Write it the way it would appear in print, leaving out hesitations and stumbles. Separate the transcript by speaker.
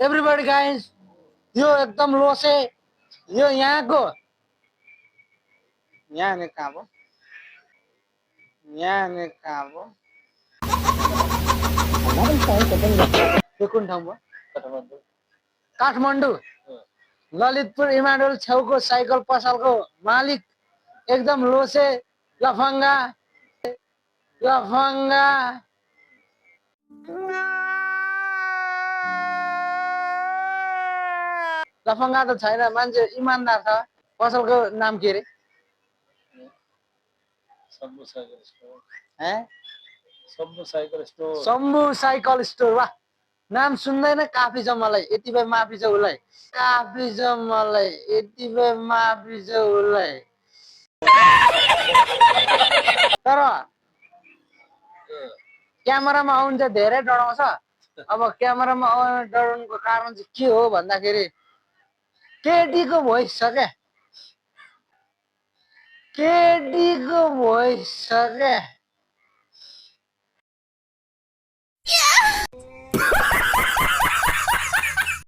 Speaker 1: Everybody guys, यो एकदम lose यो यहाँको यहाँ कहाँ भयो यो कुन ठाउँ भयो काठमाडौँ ललितपुर इमाडोल छेउको साइकल पसलको मालिक एकदम लोसे लफङ्गा लफङ्गा लफङ्गा त छैन, मान्छे इमानदार छ। पसलको नाम के रे? Shambhu cycle store. वाह, नाम सुन्दैन काफी छ मलाई। यति भए माफी छ उसलाई, काफी छ मलाई। यति भए माफी छ उसलाई। तर क्यामेरामा आउनु चाहिँ धेरै डराउँछ। अब क्यामेरामा आउनु डराउनुको कारण चाहिँ के हो भन्दाखेरि केटीको भोइस छ क्या, केटीको भोइस छ क्या।